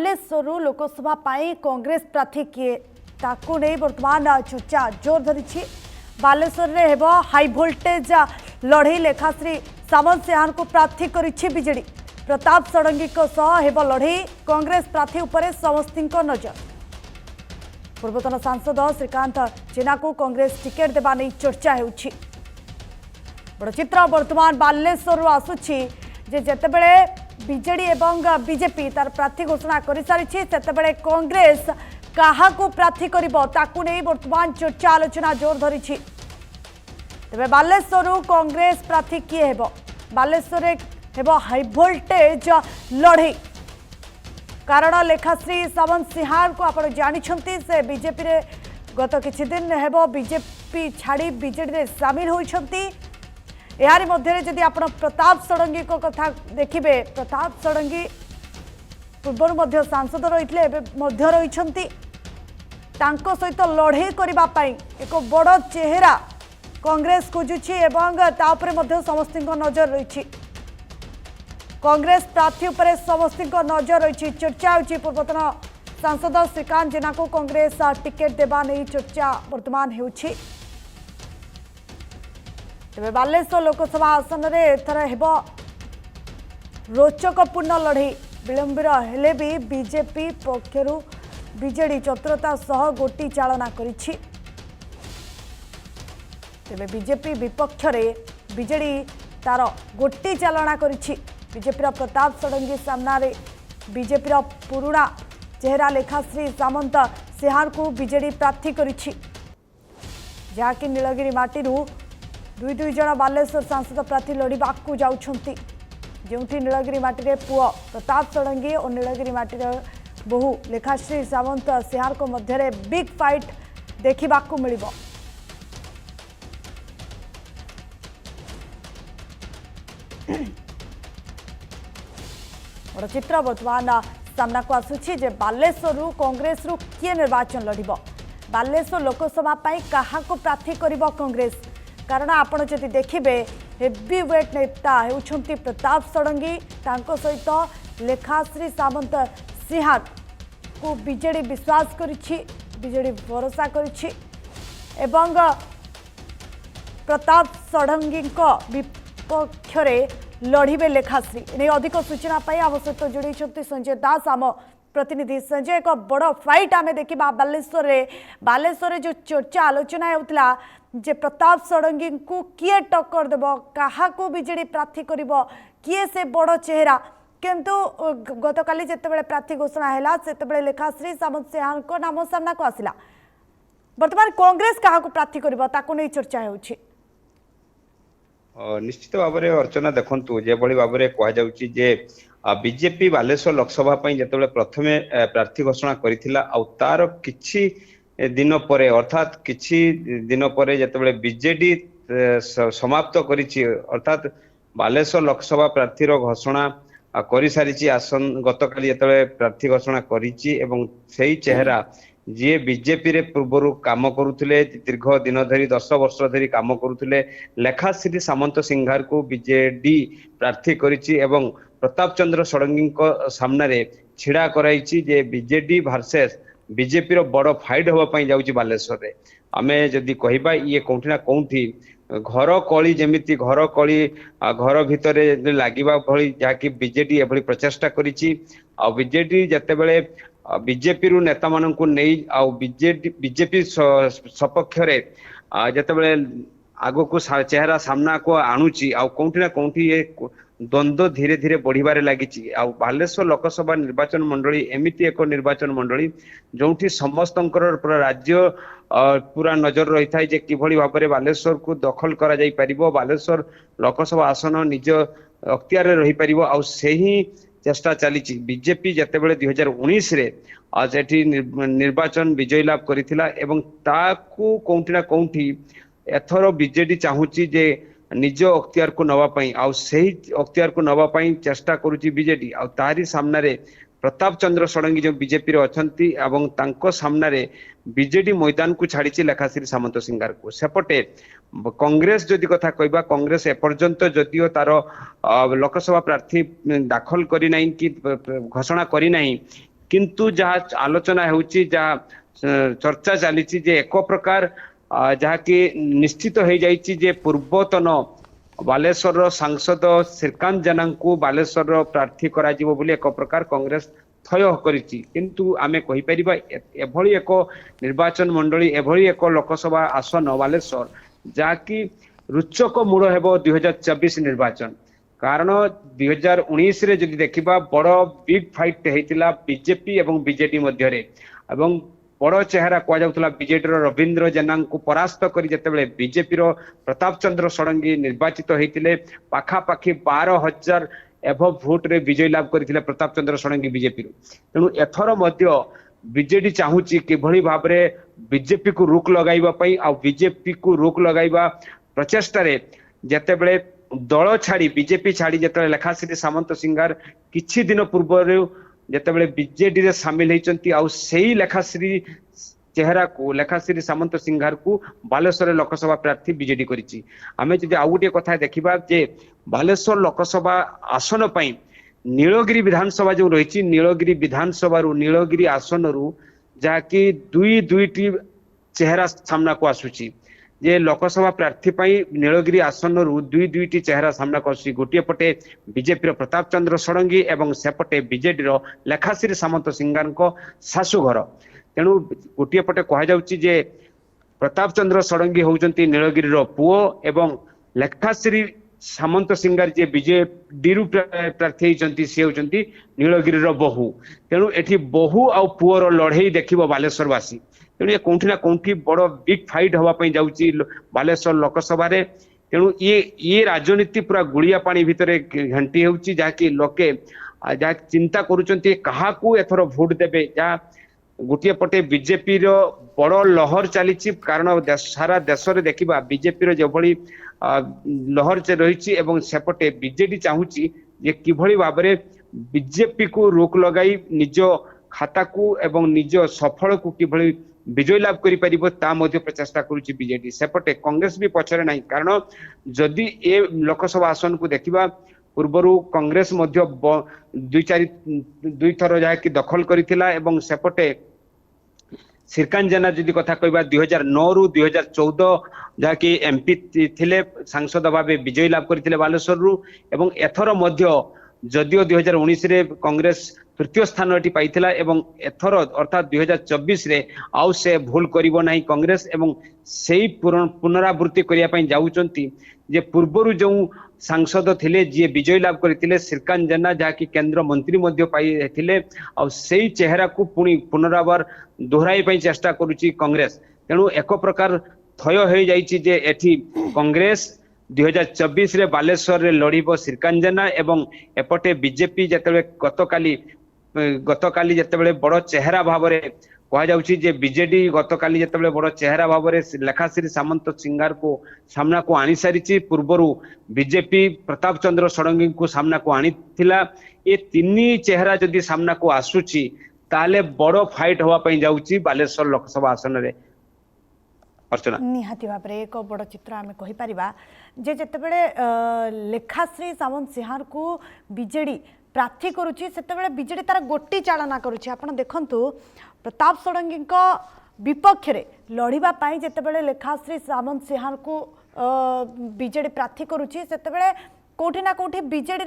बालेश्वर लोकसभा पाई कांग्रेस प्रार्थी किए ताकू नहीं वर्तमान चर्चा जोर धरी। बालेश्वर रे हेबो हाई वोल्टेज लड़ई लेखाश्री सामंत सिंहान को प्रार्थी करिछि बीजेडी। प्रताप षडंगी हेबो लड़ई कांग्रेस प्रार्थी उपरे समस्ती नजर। पूर्वतन सांसद श्रीकांत जेना को कांग्रेस टिकेट देवा नहीं चर्चा होउछि। बड़ चित्र वर्तमान बालेश्वर आसुछि जे जेतेबेले बीजेडी एवं बीजेपी तार प्रार्थी घोषणा कर सारी सेतेबेले कांग्रेस कहा को प्रार्थी करिबो ताकू नहीं वर्तमान चर्चा आलोचना जोर धरी। तेबे बालेश्वर कांग्रेस प्रार्थी किए हेबो? बालेश्वर हेबो हाई वोल्टेज लड़ई। कारण लेखाश्री सामंत सिंहार को आप जानिछंती से बीजेपी रे गत किछि दिन हेबो बीजेपी छाड़ी बीजेडी रे शामिल होइछंती। यारी मध्य जदि आप प्रताप षडंगी को कथा देखिबे, प्रताप षडंगी पूर्व मध्य सांसद रही रही सहित लड़ई करने एक बड़ चेहरा कांग्रेस खोजुची एवं तापरे मध्य समस्त नजर रही। कांग्रेस प्रार्थी उपरे समस्त नजर रही। चर्चा होची पूर्वतन सांसद श्रीकांत जेना को कांग्रेस टिकेट देवा नहीं चर्चा वर्तमान होची। तेज बालेश्वर लोकसभा आसन में एथर हेबो रोचकपूर्ण लड़ई। विलंबित हेले भी बीजेपी पक्षरु बीजेडी चतुरता सह गोटी चालना करिछि। तेबे बीजेपी विपक्ष रे बीजेडी तार गोटी चालना करिछि। बीजेपी प्रताप षडंगी सामना रे बीजेपी पुराणा चेहरा लेखाश्री सामंत सिंहार को बीजेडी प्रार्थी करिछि। जहाँकि नीलगिरी माटीरू दुई दुई जन बालेश्वर सांसद प्रार्थी लड़वा जाउछंती। जोंठी नीलगिरी माटी पुओ प्रताप षडंगी और नीलगिरी माटी बहु लेखाश्री सामंत सिंहार को मध्य बिग फाइट देखा मिलिबो। बड़ चित्र वर्तमान सामना को आसुछि जे बालेश्वर कांग्रेस रु किए निर्वाचन लड़िबो। बालेश्वर लोकसभा पाई कहा को प्रार्थी करिबो कांग्रेस? कारण आपण जदि देखिबे हेवी वेट नेता होउछंती प्रताप षडंगी, तांको सहित लेखाश्री सामंत सिंहार को बीजेडी विश्वास करिछि, बीजेडी भरोसा करिछि एवं प्रताप षडंगी विपक्ष रे लड़िबे लेखाश्री। नहीं अधिक सूचना पाई आम सहित जोड़ी संजय दास आम प्रतिनिधि। संजय, एक बड़ फाइट आम देखा बालेश्वर जो चर्चा आलोचना होता जे प्रताप षडंगी को किए टक्कर देव, क्या बीजेडी प्रार्थी कर, किए से बड़ चेहरा। किंतु गतकाली जितेबाला प्रार्थी घोषणा है से लेखाश्री सामंत सिंहार को नाम सामना को आसला। वर्तमान कांग्रेस क्या प्रार्थी कर नहीं चर्चा होउछि। निश्चित भाव में अर्चना देखु जो भाव में कहुचे जे बीजेपी बालेश्वर लोकसभा जो प्रथमे प्रार्थी घोषणा करथिला आ तार किछि दिन पर अर्थात किछि दिन पर जिते बीजेडी समाप्त करिछि अर्थात बालेश्वर लोकसभा प्रार्थी घोषणा कर सारी आसन गतकाली जिते प्रार्थी घोषणा करिछि एवं सेही चेहरा जी बीजेपी रे पूर्व काम करुले दीर्घ दिन धरी 10 वर्ष धरी काम करुले लेखाश्री सामंत सिंहार को बीजेडी प्रार्थी करिछि एवं प्रताप चंद्र षडंगी सामने छिड़ा कराई जे बीजेडी वर्सेस बीजेपी रो बड़ फाइट होगा जाऊँगी बालेश्वर रे। आमे जदि कहबा ये कोठी ना कोठी घर कली जमिति घर कली घर भितर लागिबा भली जाकि बीजेडी एभली प्रचेष्टा करिछि। आ बीजेडी जतेबेले बीजेपी रु नेता मानन को नहीं आ बीजेपी सपक्ष रे जतेबेले आगो को चेहरा सामना को आणुची आ कोठी ना कोठी ये द्वंद्व धीरे धीरे बढ़िबारे लागिछि। आ बालेश्वर लोकसभा निर्वाचन मंडली एमिति एक निर्वाचन मंडली जोंठी समस्तंकर पूरा राज्य पूरा नजर रही था जे किभली भाव में बालेश्वर को दखल करा जाई परिबो, बालेश्वर लोकसभा आसन निज अख्तियार रही परिबो। आ सेही चेष्टा चली बीजेपी जितेबाला 2019 रे आज एठी निर्वाचन विजय लाभ करिथिला एवं ताकू कोंठी ना कोंठी एथरो बीजेडी चाहूची जे निज अख्तियार को नवा पाई आ सही अख्तियार को नवा पाई चेष्टा करुची बीजेडी। आ तारी सामना रे प्रताप चंद्र षडंगी जो बीजेपी रे अछंती एवं तांको सामना रे बीजेडी मैदान को छाड़ी लेखाश्री सामंत सिंहार को। सेपटे कांग्रेस जदि कथा कहबा कांग्रेस एपर्यंत जदिओ तार लोकसभा प्रार्थी दाखल करी नहीं कि घोषणा करी नहीं किंतु जहाँ आलोचना होउची जहाँ चर्चा चली जे एक प्रकार जहाँ कि निश्चित हो जाइए जे पूर्वतन बालेश्वर सांसद श्रीकांत जेना को बालेश्वर प्रार्थी करा जिवो बोली एक प्रकार कांग्रेस थय करिछि किंतु आमे कहि परिबा एभली एक निर्वाचन मंडली एभली एक लोकसभा आसन बालेश्वर जाकी रुचक मूल हेबो 2024 निर्वाचन कारण 2019 रे जदि देखिबा बड़ बिग फाइट हेतिला बीजेपी एवं बीजेडी मध्य रे एवं बड़ चेहरा कह जाउतला बीजेडी रो रविंद्र जेना को परास्त करी जतेबेले बीजेपी रो प्रताप चंद्र षडंगी निर्वाचित हेतिले पाखा पाखी 12,000 एभव भोट रे विजय लाभ करथिले प्रताप चंद्र षडंगी बीजेपी रो तेनु एथर मध्य बीजेडी चाहूची किभली भाव रे बीजेपी को रोक लगाइबा पई आ बीजेपी को रोक लगाइबा प्रचेष्टा रे जतेबेले दल छाड़ी बीजेपी छाड़ी जतेबेले लेखाश्री सामंत सिंगार किछि दिन पूर्व जतेबेले बीजेडी रे शामिल होइचंती आ सेही लेखाश्री चेहरा को लेखाश्री सामंत सिंगार को बालेश्वर लोकसभा प्रार्थी बीजेडी करिछि आमे जदि आउ गोटे कथा देखिबा जे बालेश्वर लोकसभा आसन पई नीलगिरी विधानसभा जो रही नीलगिरी विधानसभा नीलगिरी आसन रु जहाँकि दुईटी चेहरा सामना को आसुची जे लोकसभा प्रार्थी पाई नीलगिरी आसन रु दुईटी चेहरा सामना को आसुची गोटे पटे बीजेपी प्रताप चंद्र षडंगी एवं सेपटे बीजेडी लेखाश्री सामंत सिंगार शाशुघर तेणु गोटे पटे कह जाउची जे प्रताप चंद्र षडंगी होउचंती नीलगिरी पुओ एवं लेखाश्री सामंत सिंगार जे बीजेडी प्रार्थी होती सी होती नीलगिरी बहु तेणु एठी बहु आ पुअर लड़ई देखिबो बालेश्वरवासी तेणु ये कोठी ना कोठी बड़ बिग फाइट होवाई जाऊँगी बालेश्वर लोकसभा रे तेणु ये राजनीति पूरा गुड़िया पानी भितर घंटी होउची जाकि लोके जहाँ चिंता करुचंती काहाकू एथर भोट देबे जहाँ गोटे पटे बीजेपी रो बड़ लहर चली कारण सारा देश में देखा बीजेपी जो भली लहर रही एवं सेपटे बीजेडी चाहूची जे किभली भाव में बीजेपी को रोक लगाई निज खाता को एवं निज सफल को किभली विजय लाभ करि परिबो ता मध्य प्रचेष्टा करुची बीजेडी सेपटे कांग्रेस भी पछरे नहीं कारण जदि ए लोकसभा आसन को देखिबा पूर्वरु कांग्रेस मध्य दुई थर जहाँकि दखल करिथिला एवं सेपटे श्रीकांत जेना जदि कथा कहबा 2009 रु 2014 जहाँकि एमपी थिले सांसद भाव विजय लाभ करथिले बालेश्वर रु एवं एथर मध्य जदियो 2019 रे कांग्रेस तृतीय स्थान एटी पाइथिला एवं एथर अर्थात 2024 रे आउ से भूल करिवो नाही कांग्रेस एवं सेही पुनरावृत्ति करिया पई जाउचंती जे पूर्वरु जो सांसद थिले जे विजय लाभ करथिले श्रीकांत जेना जहाँकि केंद्र मंत्री मध्य पाई थिले आ सेही चेहरा को पुणी पुनरावर दोहराई पई चेष्टा करूची कांग्रेस तेणु एक प्रकार थय हो जाइछि जे एठी कांग्रेस 2024 रे बालेश्वर रे लड़िबो श्रीकांत जेना एवं एपटे बीजेपी जतेबे गतकाली जतेबे बड़ चेहरा भाव में कह जाउछि जे बीजेडी गतकाली जतेबे बड़ चेहरा भाव में लेखाश्री सामंत सिंगार को सामना को आनी सारिछि पूर्वरु बीजेपी प्रताप चंद्र षडंगी को सामना को आनी थिला ए तीन चेहरा जदि सामना को आसुछि ताले बड़ फाइट होवा पई जाउछि बालेश्वर लोकसभा आसन रे अर्चना निहाती भाव में एक बड़ चित्र आम कहीपर जे जितेबले लेखाश्री सामंत सिंहार को बीजेडी प्रार्थी करुच्ची से बीजेडी तार गोटी चालना करुच्ची आपण देखंतु प्रताप षडंगी विपक्ष रे लड़िबा पाई जितेबले लेखाश्री सामंत सिंहार को बीजेडी प्रार्थी करुच्ची से कोठी ना कोठी बीजेडी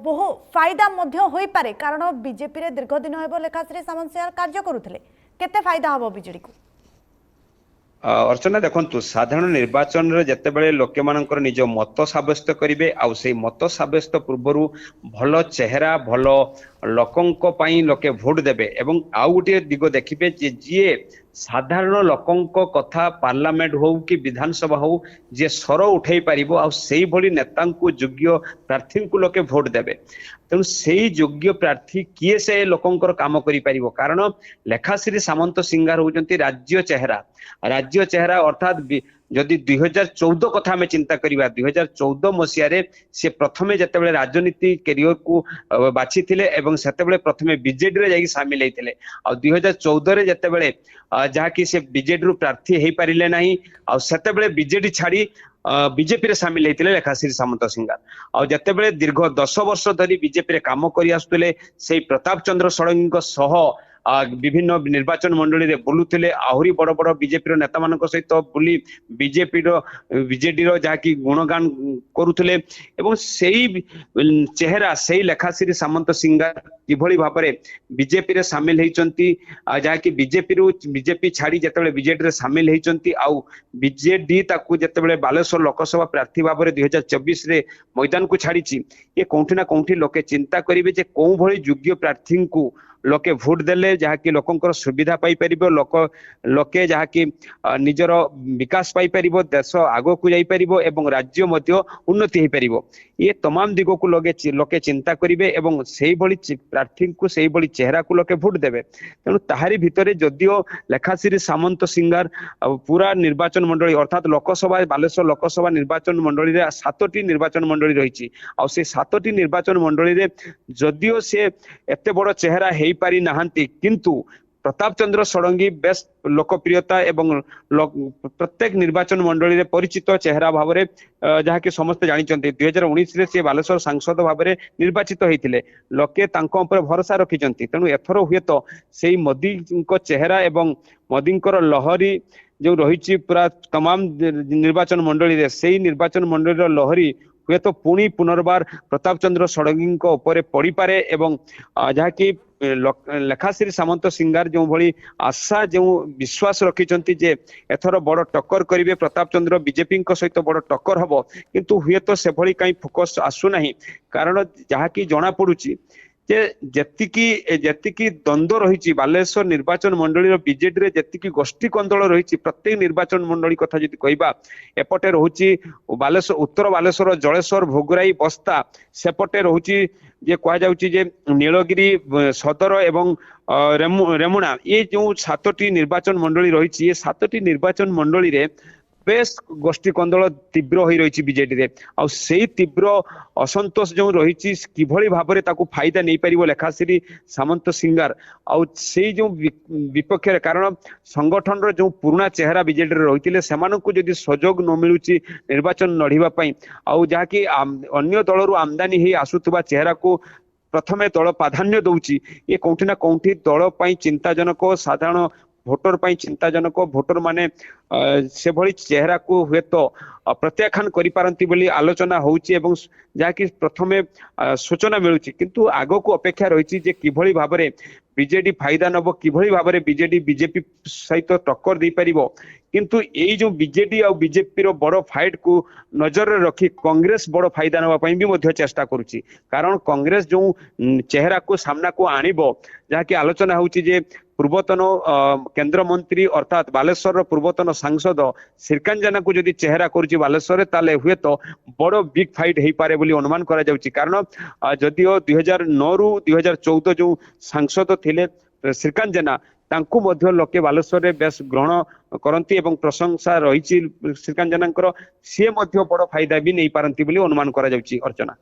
बहु फायदा मध्य होई पारे कारण बीजेपी रे दीर्घ दिन हेबो लेखाश्री सामंत सिंहार कार्य करुथिले केते फायदा हबो बीजेडी को अर्चना देखंतु साधारण निर्वाचन रे जतेबेले लोके मानकर निज मत साब्यस्त करिवे आउ से मत साब्यस्त पूर्वरु भल चेहरा भल लोकंक पई लोके भोट देबे एवं आउ गोटे दिग देखिबे जे जीए साधारण लोकंक कथा पार्लियामेंट हो कि विधानसभा हो जे स्वर उठै पारिबो आउ सेही भली नेता को योग्य प्रार्थी को लोके भोट देबे तेणु सेही योग्य प्रार्थी किए से लोकंकर काम करि पारिबो कारण लेखाश्री सामंत सिंगार होउचंती राज्य चेहरा अर्थात जदि 2014 कथा में चिंता करिबा 2014 मसिया से प्रथमे जतेबेले राजनीति कैरियर को बाछि थिले एवं सेतेबेले प्रथमे बीजेडी रे जाई शामिल हेतिले आ 2014 रे जतेबेले जहा कि से बीजेडी रु प्रार्थी हे पारिले नाही आ सेतेबेले बीजेडी छाड़ी बीजेपी रे सामिल होते लेखाश्री सामंत सिंगार आ जितेबले दीर्घ 10 वर्ष धरी बीजेपी रे काम करि आसुले से प्रताप चंद्र षडंगी सह विभिन्न निर्वाचन मंडली रे बुलुथिले आहुरी बड़ बड़ बीजेपी नेता मान सहित बुली बीजेपी बीजेडी जहाँकि गुणगान करुले एवं सेई चेहरा सेई लेखाश्री सामंत सिंगार किभली भाव में बीजेपी रे सामिल होती जहाँकि बीजेपी छाड़ी जिते बीजेडी रे सामिल होती आउ बीजेडी ताकू जिते बालेश्वर लोकसभा प्रार्थी भाव में 2024 रे मैदान को छाड़ी ये कौटी ना कौटी लोके चिंता करेंगे जे कौ भली योग्य प्रार्थी को लोके भोट देले जहाँकि लोकंकर सुविधा पाई परिबो लोके जहाँकि निजर विकास पाई परिबो देश आगो को जाई परिबो एवं राज्य मध्य उन्नति हो परिबो ये तमाम दिगो को लोके चिंता करिवे एवं सेही भली प्रार्थी को सेही भली चेहरा को लोके भोट देबे तेणु ताहारी भितरे जदियो लेखाश्री सामंत सिंगार पूरा निर्वाचन मंडली अर्थात लोकसभा बालेश्वर लोकसभा निर्वाचन मंडली रे 7टी निर्वाचन मंडली रही आ से 7टी निर्वाचन मंडली रे जदियो से एते बड़ चेहरा हे पारि नाहंती किंतु प्रताप चंद्र षडंगी बेस लोकप्रियता एवं प्रत्येक निर्वाचन मंडली रे परिचित चेहरा भाव में जहाँकि समस्त जानते 2019 रे से बालेश्वर सांसद भाव में निर्वाचित होते लोके भरोसा रखिंट तेणु एथर हुए तो से मोदी चेहरा एवं मोदी लहरी जो रही पूरा तमाम निर्वाचन मंडली रे से निर्वाचन मंडली लहरी हुए तो पुणी पुनर्बार प्रताप चंद्र षडंगी पड़ी पारे एवं जहाँकि लेखाश्री सामंत सिंगार जो भली आशा जो विश्वास रखिंट जे एथर बड़ टक्कर करेंगे प्रताप चंद्र बीजेपी सहित बड़ टक्कर हम किंतु हुए तो से भली कहीं फोकस आसुना कारण जहाँकि जना पड़ुची जेतिकी द्वंद्व रही बालेश्वर निर्वाचन मंडली बीजेडी रे जेतिकी गोष्ठी कंदल रही प्रत्येक निर्वाचन मंडली कथा जदि कहबा एपटे रोची बालेश्वर उत्तर बालेश्वर जलेश्वर भोगराई बस्ता सेपटे रोची जे कह जाउची जे नीलगिरी सदर एवं रेमुणा ये जो 7टी निर्वाचन मंडली रही ये 7टी निर्वाचन मंडली रे बेस गोष्ठी कंदल तीव्र हो रही बीजेडी रे आ से तीव्र असंतोष जो रही किभली भाव में ताकू फायदा नहीं पारिबो लेखाश्री सामंत सिंगार आ से जो विपक्ष कारण संगठन रो जो पुराना चेहरा बीजेडी रे रहितिले सेमानकु जदि सहयोग न मिलुची निर्वाचन लड़िबा पई आ जहाँकि अन्य दल रु आमदानी हे आसुतबा चेहरा को प्रथमे दल प्राधान्य दउची ये कौटी ना कौटी दल पई चिंताजनक साधारण भोटर पई चिंताजनक भोटर माने से भली चेहरा को हुए तो प्रत्याख्यान करि पारंती बोली आलोचना होउची एवं जहाँकि प्रथमे सूचना मिलुची किंतु आगो को अपेक्षा रही जे किभली भाव में बीजेडी फायदा नब किभली भाव में बीजेडी बीजेपी सहित टक्कर दे पारिबो किंतु यही जो बीजेडी और बीजेपी रो बड़ फाइट को नजर रे रखी कांग्रेस बड़ फायदा नवा पई भी मध्य चेष्टा करुची कारण कांग्रेस जो चेहरा को सामना को आनिबो जहाँकि आलोचना होउची जे पूर्वतन केंद्र मंत्री अर्थात बालेश्वर पूर्वतन सांसद श्रीकांत जेना को जदि चेहरा करुची बालेश्वर ताले हुए तो बड़ बिग फाइट हो पारे बोली अनुमान करा जाउची कारण जदिओ 2009 रु 2014 जो सांसद थिले श्रीकांत जेना तांकु मध्य लोके बालेश्वर रे बेस ग्रहण करंती एवं प्रशंसा रही श्रीकांत जेना सी मध्य बड़ फायदा भी नहीं पारंती बोली अनुमान करा जाउची अर्चना।